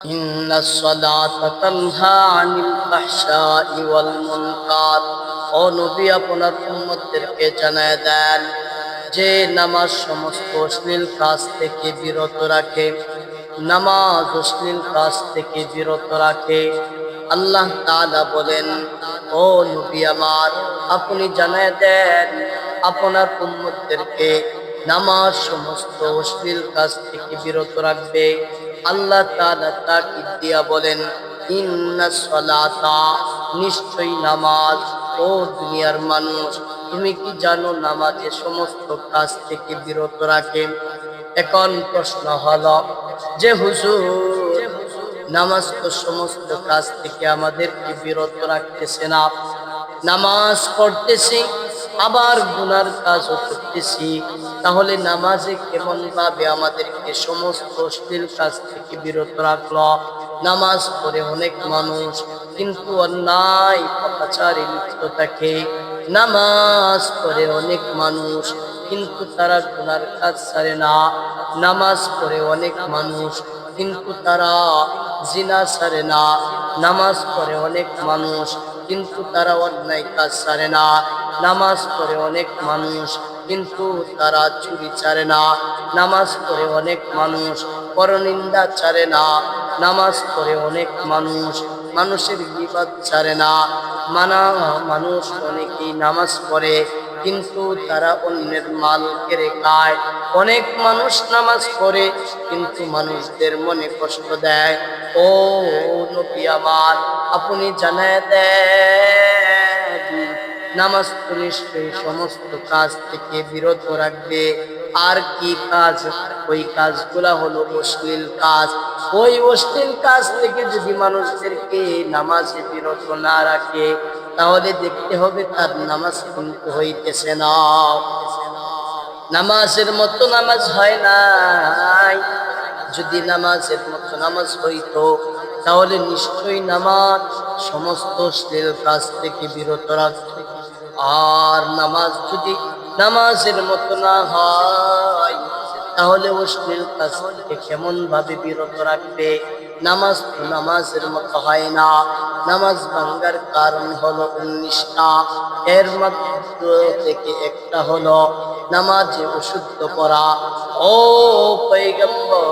ইন্নাস সালাতা তানহা আনিল ফাহশাই ওয়াল মুনকার। ও নবী, আপনার উম্মতদেরকে জানায় দেন যে নামাজ সমস্ত অশ্লীল কাজ থেকে বিরত রাখে। নামাজ অশ্লীল কাজ থেকে বিরত রাখে। আল্লাহ তাআলা বলেন, ও নবী আমার, আপনি জানায় দেন আপনার উম্মতদেরকে নামাজ সমস্ত অশ্লীল কাজ থেকে বিরত রাখবে। আল্লাহ তাআলা তাকিদ দিয়া বলেন, ইন্নাস সালাতা, নিশ্চয়ই নামাজ। ও দুনিয়ার মানুষ, তুমি কি জানো নামাজে সমস্ত কাজ থেকে বিরত রাখে? এখন প্রশ্ন হলো যে হুজুর, নামাজ তো সমস্ত কাজ থেকে আমাদেরকে বিরত রাখতেছে না। নামাজ পড়তেছি, আবার গুনার কাজও করতেছি, তাহলে নামাজে কেমন ভাবে আমাদেরকে সমস্ত অশ্লীল কাজ থেকে বিরত রাখলো? নামাজ পড়ে অনেক মানুষ কিন্তু অন্যায় পাপাচারে লিপ্ত থাকে। নামাজ পড়ে অনেক মানুষ কিন্তু তারা গুনার কাজ ছাড়ে না। নামাজ পড়ে অনেক মানুষ কিন্তু তারা জিনা ছাড়ে না। নামাজ পড়ে অনেক মানুষ কিন্তু তারা অন্যায় কাজ ছাড়ে না। নামাজ পড়ে অনেক মানুষ কিন্তু তারা চুরি ছাড়ে না। নামাজ পড়ে অনেক মানুষ পরনিন্দা ছাড়ে না। নামাজ পড়ে অনেক মানুষ মানুষের গীবত ছাড়ে না। মানুষ অনেকেই নামাজ পড়ে কিন্তু তারা অন্যের মাল কেড়ে খায়। অনেক মানুষ নামাজ পড়ে কিন্তু মানুষদের মনে কষ্ট দেয়। ও নবী আমার, আপনি জানায় দেন নামাজ তো নিশ্চয়ই সমস্ত কাজ থেকে বিরত রাখবে। আর কি কাজ? ওই কাজগুলা হলো অশ্লীল কাজ। ওই অশ্লীল কাজ থেকে যদি মানুষদেরকে নামাজে বিরত না রাখে, তাহলে দেখতে হবে তার নামাজ কিন্তু হইতেছে না। নামাজের মতো নামাজ হয় নাই। যদি নামাজের মতো নামাজ হইতো, তাহলে নিশ্চয়ই নামাজ সমস্ত অশ্লীল কাজ থেকে বিরত রাখত। আর নামাজ যদি নামাজের মতো না হয়, তাহলে অশ্লীল কাজ থেকে কেমন ভাবে বিরত রাখবে? নামাজ তো নামাজের মতো হয় না। নামাজ ভাঙ্গার কারণ হলো 19টা। এর মধ্যে থেকে একটা হলো নামাজে অশুদ্ধ করা। ও পয়গম্বর,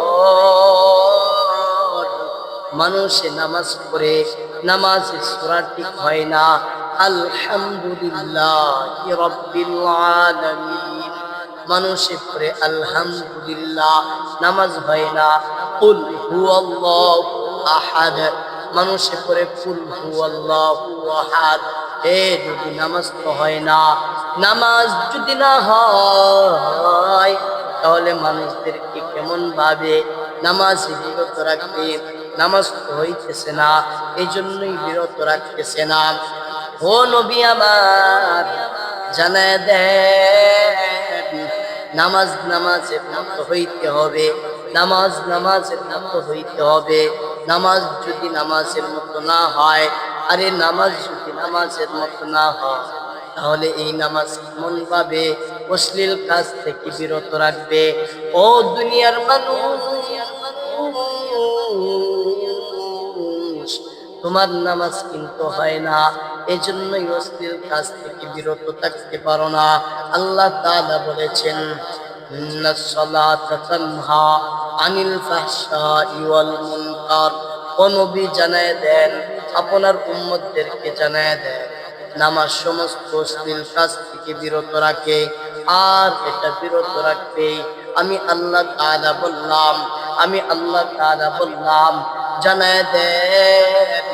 মানুষে নামাজ পড়ে নামাজের সূরা ঠিক হয় না। আলহামদুলিল্লাহি রাব্বিল আলামিন মানুষে পড়ে আলহামদুলিল্লাহ, নামাজ হয় না। কুল হুয়াল্লাহু আহাদ মানুষে পড়ে কুল হুয়াল্লাহু আহাদ। এ যদি নামাজ তো হয় না। নামাজ যদি না হয়, তাহলে মানুষদেরকে কেমন ভাবে নামাজে বিরত রাখবে? নামাজ তো হইতেছে না, এই জন্যই বিরত রাখতেছে না। ও নবী আমার, জানায় দেন নামাজ নামাজের মতো হইতে হবে। নামাজ নামাজের মতো হইতে হবে। নামাজ যদি নামাজের মতো না হয়, আরে নামাজ যদি নামাজের মতো না হয়, তাহলে এই নামাজ কেমন ভাবে অশ্লীল কাজ থেকে বিরত রাখবে? ও দুনিয়ার মানুষ, তোমার নামাজ কিন্তু হয় না, এজন্যই অশ্লীল কাজ থেকে বিরত থাকতে পারো না। আল্লাহ তাআলা বলেছেন, ইন্নাস সালাতা তানহা আনিল ফাহশাই ওয়াল মুনকার। ও নবী, জানায় দেন আপনার উম্মতদেরকে জানায় দেন নামাজ সমস্ত অশ্লীল কাজ থেকে বিরত রাখে। আর এটা বিরত রাখবে। আমি আল্লাহ তাআলা বললাম, আমি আল্লাহ তাআলা বললাম, জানায় দেন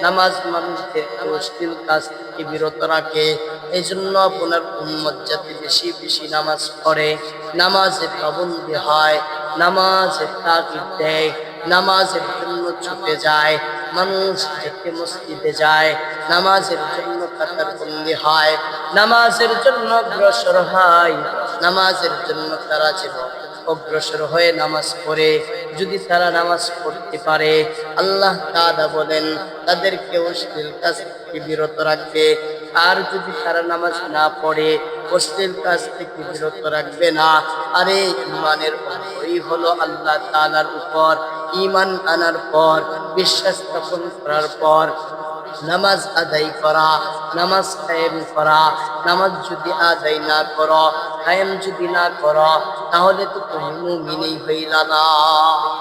নামাজ মানুষদেরকে অশ্লীল কাজ থেকে বিরত রাখে। এই জন্য আপনার উম্মত যাতে বেশি বেশি নামাজ পড়ে, নামাজে পাবন্দি হয়, নামাজের তাগিদ দেয়, নামাজের জন্য ছুটে যায়, মানুষ যাতে মসজিদে যায়, নামাজের জন্য কাতারবন্দি হয়, নামাজের জন্য অগ্রসর হয়, নামাজের জন্য তারা যেন অগ্রসর হয়ে নামাজ পড়ে। যদি তারা নামাজ পড়তে পারে, আল্লাহ তাআলা বলেন তাদেরকে অশ্লীল কাজ থেকে বিরত রাখবে। আর যদি তারা নামাজ না পড়ে, অশ্লীল কাজ থেকে বিরত রাখবে না। আরে ইমানের অঙ্গই হলো আল্লাহ তাআলার উপর ঈমান আনার পর, বিশ্বাস স্থাপন করার পর নামাজ আদায় করা, নামাজ কায়েম করা। নামাজ যদি আদায় না করো, কায়েম যদি না করো, তাহলে তো তুমি মুমিনই হইলা না।